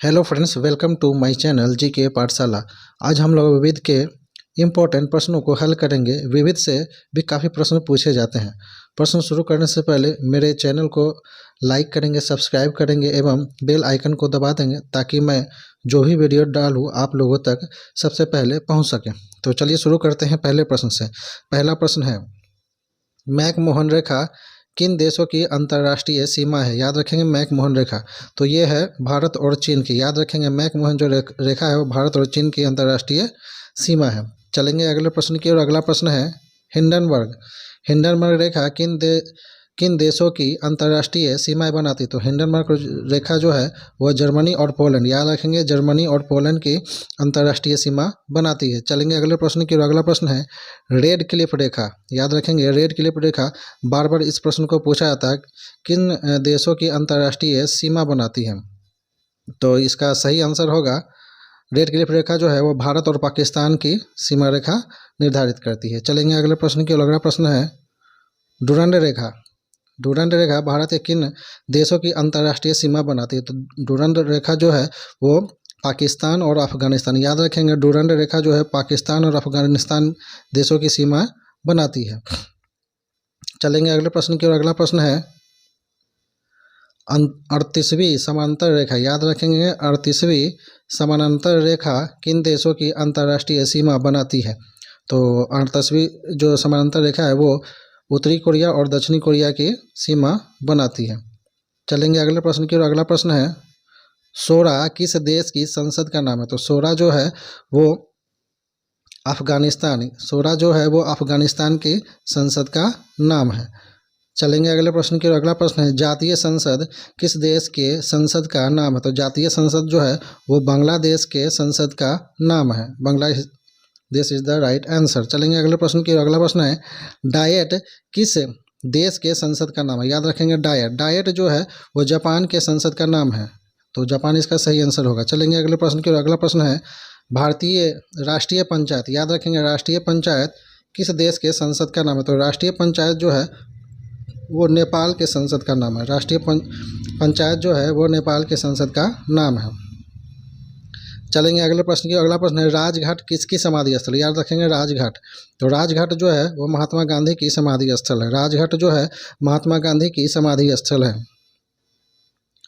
Hello friends, welcome to my channel G K Pathshala. आज हम लोग विविध के इम्पोर्टेंट प्रश्नों को हल करेंगे। विविध से भी काफ़ी प्रश्न पूछे जाते हैं। प्रश्न शुरू करने से पहले मेरे चैनल को लाइक करेंगे, सब्सक्राइब करेंगे एवं बेल आइकन को दबा देंगे ताकि मैं जो भी वीडियो डालूँ आप लोगों तक सबसे पहले पहुंच सके। तो चलिए शुरू करते हैं पहले प्रश्न से। पहला प्रश्न है, मैक-मोहन रेखा किन देशों की अंतर्राष्ट्रीय सीमा है? याद रखेंगे मैक-मोहन रेखा, तो ये है भारत और चीन की। याद रखेंगे मैक-मोहन जो रेखा है वो भारत और चीन की अंतर्राष्ट्रीय सीमा है। चलेंगे अगले प्रश्न की ओर। अगला प्रश्न है, हिंडनबर्ग हिंडनबर्ग रेखा किन देशों की अंतर्राष्ट्रीय सीमाएं बनाती? तो हिंडनबर्ग रेखा जो है वह जर्मनी और पोलैंड, याद रखेंगे जर्मनी और पोलैंड की अंतर्राष्ट्रीय सीमा बनाती है। चलेंगे अगले प्रश्न की ओर। अगला प्रश्न है, रेड क्लिफ रेखा। याद रखेंगे रेड क्लिफ रेखा, बार बार इस प्रश्न को पूछा जाता है, किन देशों की अंतर्राष्ट्रीय सीमा बनाती है? तो इसका सही आंसर होगा, रेड क्लिफ रेखा जो है वो भारत और पाकिस्तान की सीमा रेखा निर्धारित करती है। चलेंगे अगले प्रश्न की ओर। अगला प्रश्न है, डुरंड रेखा डुरंड रेखा भारत के किन देशों की अंतर्राष्ट्रीय सीमा बनाती है? तो डुरंड रेखा जो है वो पाकिस्तान और अफगानिस्तान, याद रखेंगे डुरंड रेखा जो है पाकिस्तान और अफगानिस्तान देशों की सीमा बनाती है। चलेंगे अगले प्रश्न की ओर। अगला प्रश्न है, 38वीं समांतर रेखा। याद रखेंगे 38वीं समानांतर रेखा किन देशों की अंतर्राष्ट्रीय सीमा बनाती है? तो 38वीं जो समानांतर रेखा है वो उत्तरी कोरिया और दक्षिणी कोरिया की सीमा बनाती है। चलेंगे अगले प्रश्न की ओर। अगला प्रश्न है, सोरा किस देश की संसद का नाम है? तो सोरा जो है वो सोरा जो है वो अफगानिस्तान की संसद का नाम है। चलेंगे अगले प्रश्न की ओर। अगला प्रश्न है, जातीय संसद किस देश के संसद का नाम है? तो जातीय संसद जो है वो बांग्लादेश के संसद का नाम है। Bangladesh is the right answer. चलेंगे अगले प्रश्न की ओर। अगला प्रश्न है, डायट किस देश के संसद का नाम है? याद रखेंगे डायट जो है वो जापान के संसद का नाम है, तो जापान इसका सही आंसर होगा। चलेंगे अगले प्रश्न की ओर। अगला प्रश्न है, भारतीय राष्ट्रीय पंचायत। याद रखेंगे राष्ट्रीय पंचायत किस देश के संसद का नाम है? तो राष्ट्रीय पंचायत जो है वो नेपाल के संसद का नाम है। राष्ट्रीय पंचायत जो है वो नेपाल के संसद का नाम है। चलेंगे अगले प्रश्न की। अगला प्रश्न है, राजघाट किसकी समाधि स्थल? याद रखेंगे राजघाट, तो राजघाट जो है वो महात्मा गांधी की समाधि स्थल है। राजघाट जो है महात्मा गांधी की समाधि स्थल है।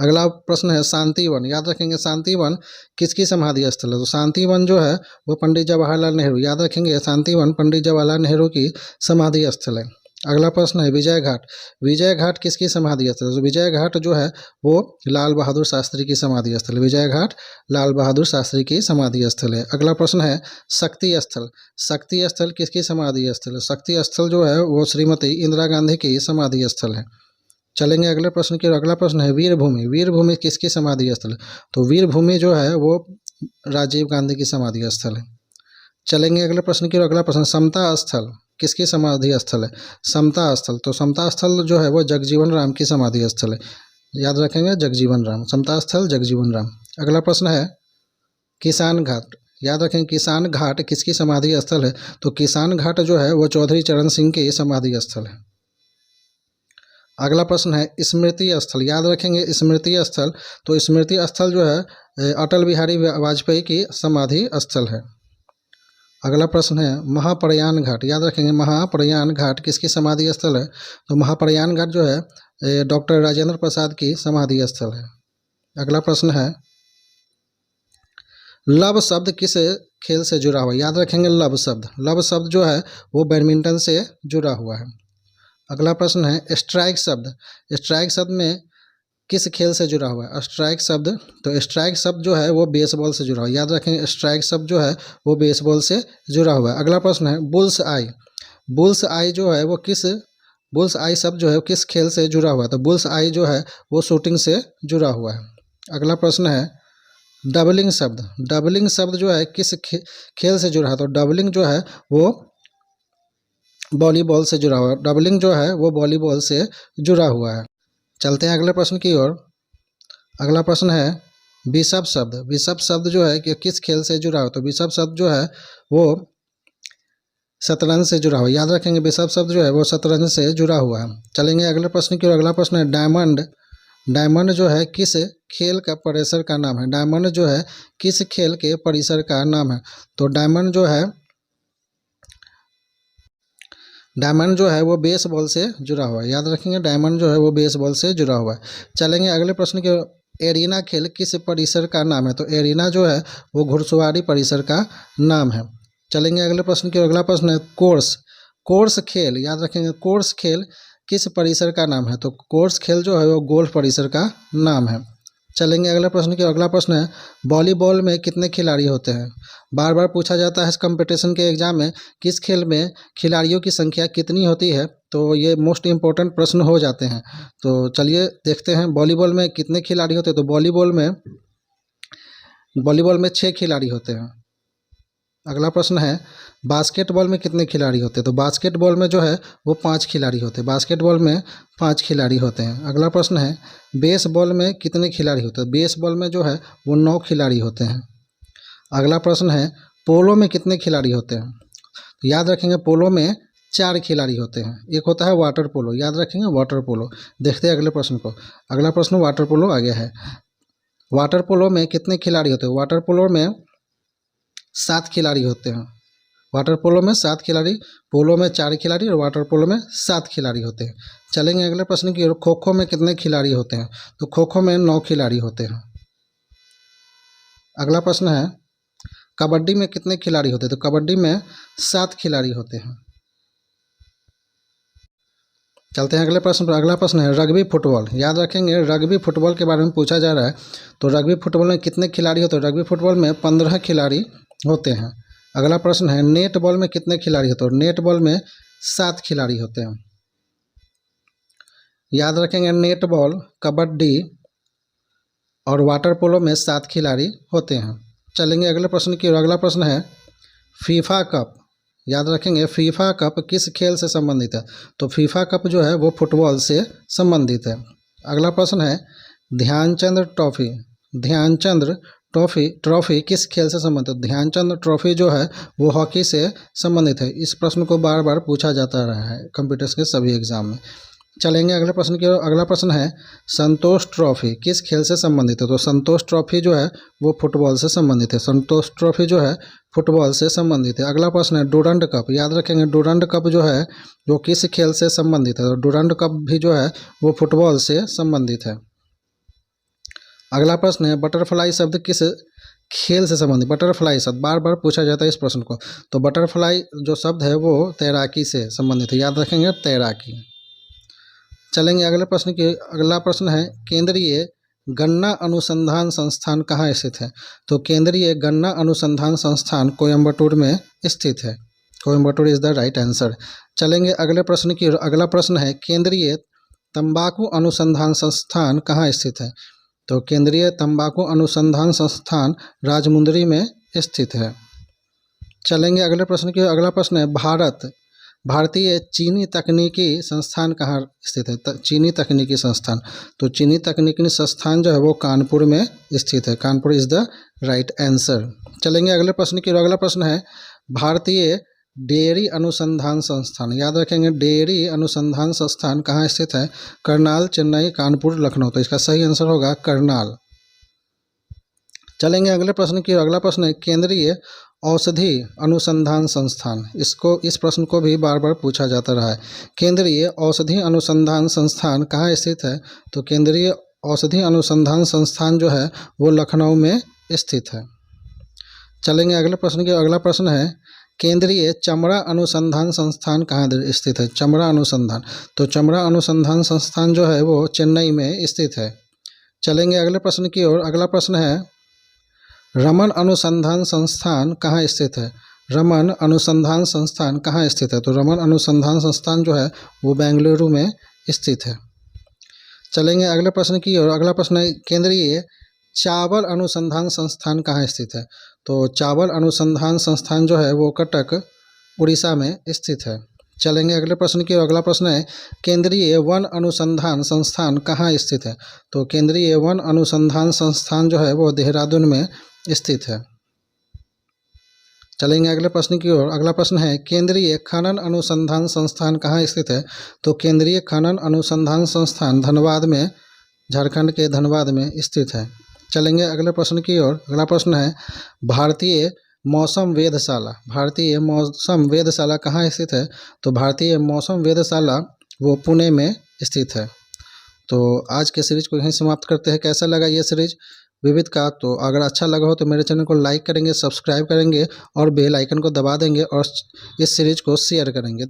अगला प्रश्न है, शांतिवन। याद रखेंगे शांतिवन किसकी समाधि स्थल है? तो शांतिवन जो है वो पंडित जवाहरलाल नेहरू, याद रखेंगे शांतिवन पंडित जवाहरलाल नेहरू की समाधि स्थल है। अगला प्रश्न है, विजय घाट। विजय घाट किसकी समाधि स्थल है? तो विजय घाट जो है वो लाल बहादुर शास्त्री की समाधि स्थल है। विजय घाट लाल बहादुर शास्त्री की समाधि स्थल है। अगला प्रश्न है, शक्ति स्थल। शक्ति स्थल किसकी समाधि स्थल है? शक्ति स्थल जो है वो श्रीमती इंदिरा गांधी की समाधि स्थल है। चलेंगे अगले प्रश्न की ओर। अगला प्रश्न है, वीरभूमि। वीरभूमि किसकी समाधि स्थल है? तो वीरभूमि जो है वो राजीव गांधी की समाधि स्थल है। चलेंगे अगले प्रश्न की ओर। अगला प्रश्न, समता स्थल किसकी समाधि स्थल है? समता स्थल, तो समता स्थल जो है वो जगजीवन राम की समाधि स्थल है। याद रखेंगे जगजीवन राम, समता स्थल जगजीवन राम। अगला प्रश्न है, किसान घाट। याद रखेंगे किसान घाट किसकी समाधि स्थल है? तो किसान घाट जो है वो चौधरी चरण सिंह की समाधि स्थल है। अगला प्रश्न है, स्मृति स्थल। याद रखेंगे स्मृति स्थल, तो स्मृति स्थल जो है अटल बिहारी वाजपेयी की समाधि स्थल है। अगला प्रश्न है, महाप्रयाण घाट। याद रखेंगे महाप्रयाण घाट किसकी समाधि स्थल है? तो महाप्रयाण घाट जो है डॉक्टर राजेंद्र प्रसाद की समाधि स्थल है। अगला प्रश्न है, लव शब्द किस खेल से जुड़ा हुआ है? याद रखेंगे लव शब्द जो है वो बैडमिंटन से जुड़ा हुआ है। अगला प्रश्न है, स्ट्राइक शब्द। स्ट्राइक शब्द में किस खेल से जुड़ा हुआ है? स्ट्राइक शब्द, तो स्ट्राइक शब्द जो है वो बेसबॉल से जुड़ा हुआ है। याद रखेंगे स्ट्राइक शब्द जो है वो बेसबॉल से जुड़ा हुआ है। अगला प्रश्न है, बुल्स आई। बुल्स आई जो है वो बुल्स आई शब्द जो है किस खेल से जुड़ा हुआ है? तो बुल्स आई जो है वो शूटिंग से जुड़ा हुआ है। अगला प्रश्न है, डबलिंग शब्द। डबलिंग शब्द जो है किस खेल से जुड़ा है? तो डबलिंग जो है वो वॉलीबॉल से जुड़ा हुआ है। डबलिंग जो है वो वॉलीबॉल से जुड़ा हुआ है। चलते हैं अगले प्रश्न की ओर। अगला प्रश्न है, बिशप शब्द। बिशप शब्द जो है कि किस खेल से जुड़ा हो? तो बिशप शब्द जो है वो शतरंज से जुड़ा हुआ है। याद रखेंगे बिशप शब्द जो है वो शतरंज से जुड़ा हुआ है। चलेंगे अगले प्रश्न की ओर। अगला प्रश्न है, डायमंड डायमंड जो है किस खेल का परिसर का नाम है? डायमंड जो है किस खेल के परिसर का नाम है? तो डायमंड जो है वो बेसबॉल से जुड़ा हुआ है। याद रखेंगे, डायमंड जो है वो बेसबॉल से जुड़ा हुआ है। चलेंगे अगले प्रश्न की। एरिना खेल किस परिसर का नाम है? तो एरिना जो है वो घुड़सवारी परिसर का नाम है। चलेंगे अगले प्रश्न की। अगला प्रश्न है कोर्स खेल, याद रखेंगे, कोर्स खेल किस परिसर का नाम है? तो कोर्स खेल जो है वो गोल्फ परिसर का नाम है। चलेंगे अगले प्रश्न की। अगला प्रश्न है वॉलीबॉल में कितने खिलाड़ी होते हैं? बार बार पूछा जाता है इस कंपटीशन के एग्जाम में, किस खेल में खिलाड़ियों की संख्या कितनी होती है? तो ये मोस्ट इम्पोर्टेंट प्रश्न हो जाते हैं। तो चलिए देखते हैं वॉलीबॉल में कितने खिलाड़ी होते हैं। तो वॉलीबॉल में 6 खिलाड़ी होते हैं। अगला प्रश्न है बास्केटबॉल में कितने खिलाड़ी होते हैं? तो बास्केटबॉल में जो है वो 5 खिलाड़ी होते हैं। बास्केटबॉल में 5 खिलाड़ी होते हैं। अगला प्रश्न है बेसबॉल में कितने खिलाड़ी होते हैं? बेसबॉल में जो है वो 9 खिलाड़ी होते हैं। अगला प्रश्न है पोलो में कितने खिलाड़ी होते हैं? तो याद रखेंगे पोलो में 4 खिलाड़ी होते हैं। एक होता है वाटर पोलो, याद रखेंगे वाटर पोलो। देखते हैं अगले प्रश्न को। अगला प्रश्न वाटर पोलो आ गया है। वाटर पोलो में कितने खिलाड़ी होते हैं? वाटर पोलो में 7 खिलाड़ी होते हैं। वाटर पोलो में 7 खिलाड़ी, पोलो में 4 खिलाड़ी और वाटर पोलो में 7 खिलाड़ी होते हैं। चलेंगे अगले प्रश्न की ओर। खो खो में कितने खिलाड़ी होते हैं? तो खो खो में 9 खिलाड़ी होते हैं। अगला प्रश्न है कबड्डी में कितने खिलाड़ी होते हैं? तो कबड्डी में 7 खिलाड़ी होते हैं। चलते हैं अगले प्रश्न पर। अगला प्रश्न है रग्बी फुटबॉल, याद रखेंगे रग्बी फुटबॉल के बारे में पूछा जा रहा है। तो रग्बी फुटबॉल में कितने खिलाड़ी होते हैं? रग्बी फुटबॉल में 15 खिलाड़ी होते हैं। अगला प्रश्न है नेट बॉल में कितने खिलाड़ी होते हैं? नेट बॉल में 7 खिलाड़ी होते हैं। याद रखेंगे नेट बॉल, कबड्डी और वाटर पोलो में 7 खिलाड़ी होते हैं। चलेंगे अगले प्रश्न की ओर। अगला प्रश्न है फीफा कप, याद रखेंगे फीफा कप किस खेल से संबंधित है? तो फीफा कप जो है वो फुटबॉल से संबंधित है। अगला प्रश्न है ध्यानचंद ट्रॉफी किस खेल से संबंधित है? ध्यानचंद ट्रॉफी जो है वो हॉकी से संबंधित है। इस प्रश्न को बार बार पूछा जाता रहा है कंप्यूटर्स के सभी एग्जाम में। चलेंगे अगले प्रश्न की ओर। अगला प्रश्न है संतोष ट्रॉफी किस खेल से संबंधित है? तो संतोष ट्रॉफी जो है वो फुटबॉल से संबंधित है। संतोष ट्रॉफी जो है फुटबॉल से संबंधित है। अगला प्रश्न है डूरंड कप, याद रखेंगे डूरंड कप जो है वो किस खेल से संबंधित है? तो डूरंड कप भी जो है वो फुटबॉल से संबंधित है। अगला प्रश्न है बटरफ्लाई शब्द किस खेल से संबंधित? बटरफ्लाई शब्द बार बार पूछा जाता है इस प्रश्न को। तो बटरफ्लाई जो शब्द है वो तैराकी से संबंधित है, याद रखेंगे तैराकी। चलेंगे अगले प्रश्न की। अगला प्रश्न है केंद्रीय गन्ना अनुसंधान संस्थान कहाँ स्थित है? तो केंद्रीय गन्ना अनुसंधान संस्थान कोयम्बटूर में स्थित है। Coimbatore is the right answer. चलेंगे अगले प्रश्न की। अगला प्रश्न है केंद्रीय तंबाकू अनुसंधान संस्थान कहाँ स्थित है? तो केंद्रीय तंबाकू अनुसंधान संस्थान राजमुंदरी में स्थित है। चलेंगे अगले प्रश्न की। अगला प्रश्न है भारतीय चीनी तकनीकी संस्थान कहाँ स्थित है? चीनी तकनीकी संस्थान, तो चीनी तकनीकी संस्थान जो है वो कानपुर में स्थित है। Kanpur is the right answer. चलेंगे अगले प्रश्न की। अगला प्रश्न है भारतीय डेयरी अनुसंधान संस्थान, याद रखेंगे डेयरी अनुसंधान संस्थान कहाँ स्थित है? करनाल, चेन्नई, कानपुर, लखनऊ। तो इसका सही आंसर होगा करनाल। चलेंगे अगले प्रश्न की। अगला प्रश्न है केंद्रीय औषधि अनुसंधान संस्थान, इस प्रश्न को भी बार बार पूछा जाता रहा है। केंद्रीय औषधि अनुसंधान संस्थान कहाँ स्थित है? तो केंद्रीय औषधि अनुसंधान संस्थान जो है वो लखनऊ में स्थित है। चलेंगे अगले प्रश्न की। अगला प्रश्न है केंद्रीय चमड़ा अनुसंधान संस्थान कहाँ स्थित है? चमड़ा अनुसंधान, तो चमड़ा अनुसंधान संस्थान जो है वो चेन्नई में स्थित है। चलेंगे अगले प्रश्न की ओर। अगला प्रश्न है रमन अनुसंधान संस्थान कहाँ स्थित है? रमन अनुसंधान संस्थान कहाँ स्थित है? तो रमन अनुसंधान संस्थान जो है वो बेंगलुरु में स्थित है। चलेंगे अगले प्रश्न की ओर। अगला प्रश्न है केंद्रीय चावल अनुसंधान संस्थान कहाँ स्थित है? तो चावल अनुसंधान संस्थान जो है वो कटक, उड़ीसा में स्थित है। चलेंगे अगले प्रश्न की ओर। अगला प्रश्न है केंद्रीय वन अनुसंधान संस्थान कहाँ स्थित है? तो केंद्रीय वन अनुसंधान संस्थान जो है वो देहरादून में स्थित है। चलेंगे अगले प्रश्न की ओर। अगला प्रश्न है केंद्रीय खनन अनुसंधान संस्थान कहाँ स्थित है? तो केंद्रीय खनन अनुसंधान संस्थान धनबाद में झारखंड के धनबाद में स्थित है। चलेंगे अगले प्रश्न की ओर। अगला प्रश्न है भारतीय मौसम वेधशाला। भारतीय मौसम वेधशाला कहाँ स्थित है? तो भारतीय मौसम वेधशाला वो पुणे में स्थित है। तो आज के सीरीज को यहीं समाप्त करते हैं। कैसा लगा ये सीरीज विविध का? तो अगर अच्छा लगा हो तो मेरे चैनल को लाइक करेंगे, सब्सक्राइब करेंगे और बेल आइकन को दबा देंगे और इस सीरीज को शेयर करेंगे।